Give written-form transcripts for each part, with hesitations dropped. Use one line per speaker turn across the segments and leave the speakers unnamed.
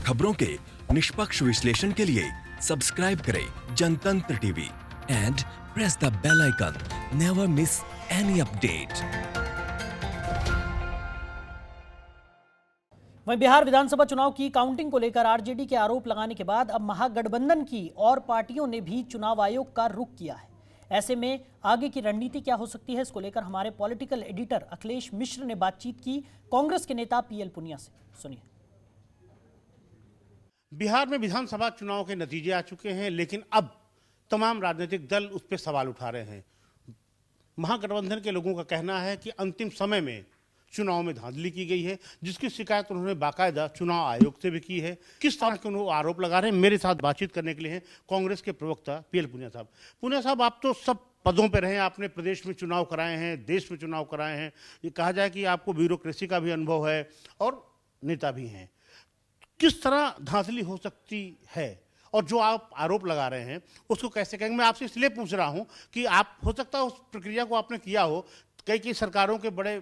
खबरों के निष्पक्ष विश्लेषण के लिए सब्सक्राइब करें Jantantra TV and press the bell icon. Never miss any update.
वहीं बिहार विधानसभा चुनाव की काउंटिंग को लेकर आरजेडी के आरोप लगाने के बाद अब महागठबंधन की और पार्टियों ने भी चुनाव आयोग का रुख किया है। ऐसे में आगे की रणनीति क्या हो सकती है, इसको लेकर हमारे पॉलिटिकल एडिटर अखिलेश मिश्र ने बातचीत की कांग्रेस के नेता पीएल पुनिया से। सुनिए।
बिहार में विधानसभा चुनाव के नतीजे आ चुके हैं, लेकिन अब तमाम राजनीतिक दल उस पर सवाल उठा रहे हैं। महागठबंधन के लोगों का कहना है कि अंतिम समय में चुनाव में धांधली की गई है, जिसकी शिकायत उन्होंने बाकायदा चुनाव आयोग से भी की है। किस तरह के उन्होंने आरोप लगा रहे हैं, मेरे साथ बातचीत करने के लिए हैं कांग्रेस के प्रवक्ता पीएल पुनिया साहब। पुनिया साहब, आप तो सब पदों पर रहे हैं, आपने प्रदेश में चुनाव कराए हैं, देश में चुनाव कराए हैं, ये कहा जाए कि आपको ब्यूरोक्रेसी का भी अनुभव है और नेता भी हैं। किस तरह धांधली हो सकती है और जो आप आरोप लगा रहे हैं उसको कैसे कहेंगे? मैं आपसे इसलिए पूछ रहा हूं कि आप हो सकता है उस प्रक्रिया को आपने किया हो, कई सरकारों के बड़े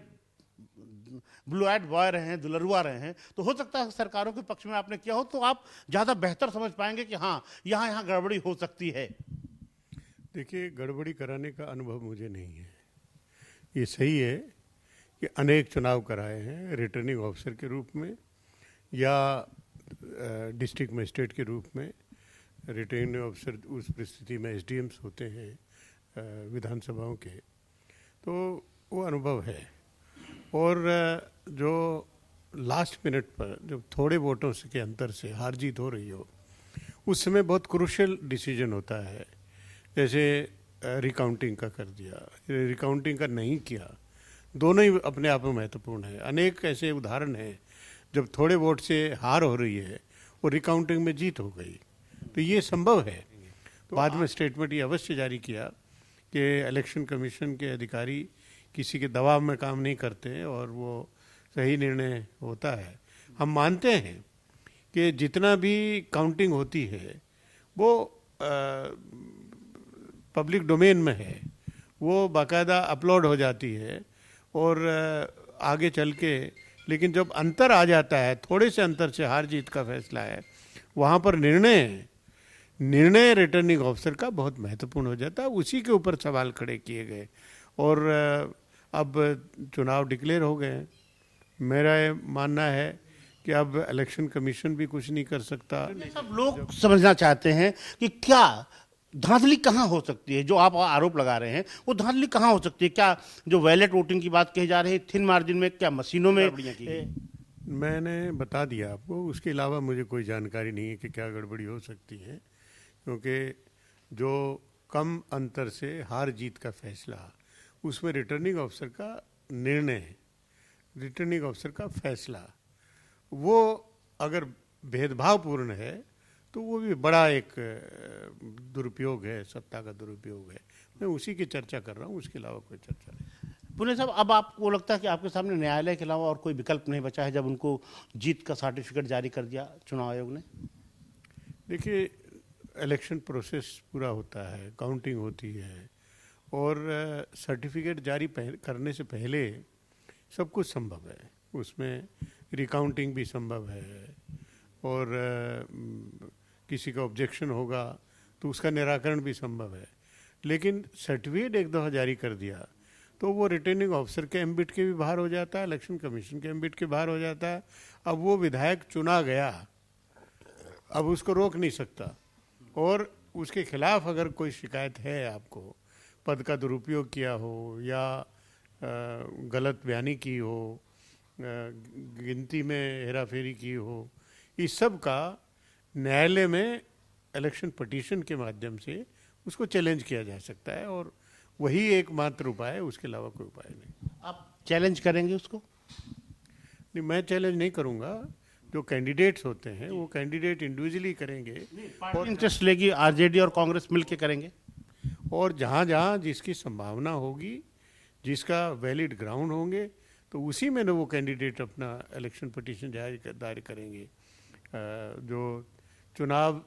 ब्लू आइड बॉय रहे हैं, दुलरुआ रहे हैं, तो हो सकता है सरकारों के पक्ष में आपने किया हो, तो आप ज़्यादा बेहतर समझ पाएंगे कि हाँ यहाँ गड़बड़ी हो सकती है।
देखिए, गड़बड़ी कराने का अनुभव मुझे नहीं है। ये सही है कि अनेक चुनाव कराए हैं रिटर्निंग ऑफिसर के रूप में या डिस्ट्रिक्ट मजिस्ट्रेट के रूप में। रिटर्निंग ऑफिसर उस परिस्थिति में एसडीएम्स होते हैं विधानसभाओं के, तो वो अनुभव है। और जो लास्ट मिनट पर जब थोड़े वोटों से के अंतर से हार जीत हो रही हो, उस समय बहुत क्रूशियल डिसीजन होता है। जैसे रिकाउंटिंग का कर दिया, रिकाउंटिंग का नहीं किया, दोनों ही अपने आप में महत्वपूर्ण है। अनेक ऐसे उदाहरण हैं जब थोड़े वोट से हार हो रही है और रिकाउंटिंग में जीत हो गई, तो ये संभव है। तो बाद में स्टेटमेंट ये अवश्य जारी किया कि इलेक्शन कमीशन के अधिकारी किसी के दबाव में काम नहीं करते और वो सही निर्णय होता है। हम मानते हैं कि जितना भी काउंटिंग होती है वो पब्लिक डोमेन में है, वो बाकायदा अपलोड हो जाती है और आगे चल के, लेकिन जब अंतर आ जाता है, थोड़े से अंतर से हार जीत का फैसला है, वहाँ पर निर्णय रिटर्निंग ऑफिसर का बहुत महत्वपूर्ण हो जाता है। उसी के ऊपर सवाल खड़े किए गए और अब चुनाव डिक्लेयर हो गए। मेरा ये मानना है कि अब इलेक्शन कमीशन भी कुछ नहीं कर सकता।
सब लोग समझना चाहते हैं कि क्या धांधली कहाँ हो सकती है। जो आप आरोप लगा रहे हैं वो धांधली कहाँ हो सकती है? क्या जो वैलेट वोटिंग की बात कही जा रही है, थिन मार्जिन में, क्या मशीनों में?
मैंने बता दिया आपको, उसके अलावा मुझे कोई जानकारी नहीं है कि क्या गड़बड़ी हो सकती है, क्योंकि जो कम अंतर से हार जीत का फैसला, उसमें रिटर्निंग ऑफिसर का निर्णय, रिटर्निंग ऑफिसर का फैसला, वो अगर भेदभावपूर्ण है तो वो भी बड़ा एक दुरुपयोग है, सत्ता का दुरुपयोग है। मैं उसी की चर्चा कर रहा हूँ, उसके अलावा कोई चर्चा नहीं।
पुनिया साहब, अब आपको लगता है कि आपके सामने न्यायालय के अलावा और कोई विकल्प नहीं बचा है जब उनको जीत का सर्टिफिकेट जारी कर दिया चुनाव आयोग ने?
देखिए, इलेक्शन प्रोसेस पूरा होता है, काउंटिंग होती है और सर्टिफिकेट जारी करने से पहले सब कुछ संभव है। उसमें रिकाउंटिंग भी संभव है और किसी का ऑब्जेक्शन होगा तो उसका निराकरण भी संभव है। लेकिन सर्टिफिकेट एक दफ़ा जारी कर दिया तो वो रिटर्निंग ऑफिसर के एम्बिट के भी बाहर हो जाता है, इलेक्शन कमीशन के एम्बिट के बाहर हो जाता है। अब वो विधायक चुना गया, अब उसको रोक नहीं सकता और उसके खिलाफ अगर कोई शिकायत है, आपको पद का दुरुपयोग किया हो या गलत बयानी की हो, गिनती में हेराफेरी की हो, इस सब का न्यायालय में इलेक्शन पिटीशन के माध्यम से उसको चैलेंज किया जा सकता है और वही एकमात्र उपाय है, उसके अलावा कोई उपाय नहीं।
आप चैलेंज करेंगे उसको?
नहीं, मैं चैलेंज नहीं करूंगा। जो कैंडिडेट्स होते हैं वो कैंडिडेट इंडिविजुअली करेंगे
और इंटरेस्ट लेगी आरजेडी और कांग्रेस मिलकर करेंगे
और जहाँ जहाँ जिसकी संभावना होगी, जिसका वैलिड ग्राउंड होंगे, तो उसी में न वो कैंडिडेट अपना इलेक्शन पिटीशन दायर करेंगे। जो चुनाव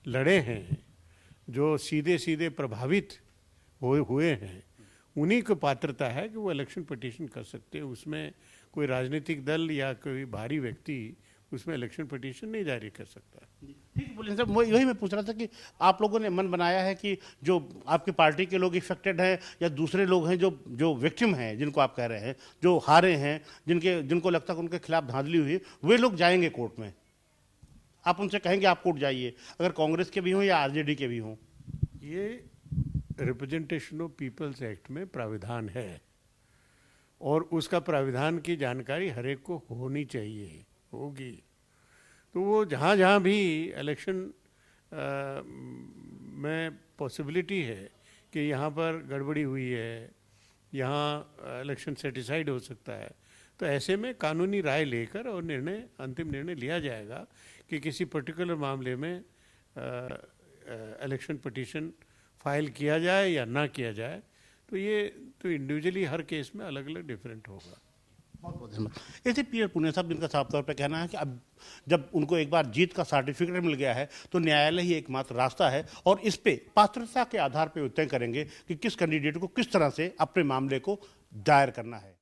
लड़े हैं, जो सीधे सीधे प्रभावित हुए हैं, उन्हीं को पात्रता है कि वो इलेक्शन पिटीशन कर सकते हैं। उसमें कोई राजनीतिक दल या कोई बाहरी व्यक्ति उसमें इलेक्शन पिटीशन नहीं जारी कर सकता।
ठीक है पुलिस साहब, यही मैं पूछ रहा था कि आप लोगों ने मन बनाया है कि जो आपकी पार्टी के लोग इफेक्टेड हैं या दूसरे लोग हैं जो जो विक्टिम हैं, जिनको आप कह रहे हैं, जो हारे हैं, जिनको लगता है कि उनके खिलाफ धांधली हुई, वे लोग जाएंगे कोर्ट में? आप उनसे कहेंगे आप कोर्ट जाइए, अगर कांग्रेस के भी हों या आरजेडी के भी हों?
ये रिप्रेजेंटेशन ऑफ पीपल्स एक्ट में प्राविधान है और उसका प्राविधान की जानकारी हर एक को होनी चाहिए, होगी। तो वो जहाँ जहाँ भी इलेक्शन में पॉसिबिलिटी है कि यहाँ पर गड़बड़ी हुई है, यहाँ इलेक्शन सेटिसाइड हो सकता है, तो ऐसे में कानूनी राय लेकर और अंतिम निर्णय लिया जाएगा कि किसी पर्टिकुलर मामले में इलेक्शन पिटीशन फाइल किया जाए या ना किया जाए। तो ये तो इंडिविजुअली हर केस में अलग अलग डिफरेंट होगा।
बहुत बहुत धन्यवाद। ऐसे पीआर पुनिया साहब, जिनका साफ तौर पर कहना है कि अब जब उनको एक बार जीत का सर्टिफिकेट मिल गया है तो न्यायालय ही एकमात्र रास्ता है और इस पे पात्रता के आधार पर तय करेंगे कि किस कैंडिडेट को किस तरह से अपने मामले को दायर करना है।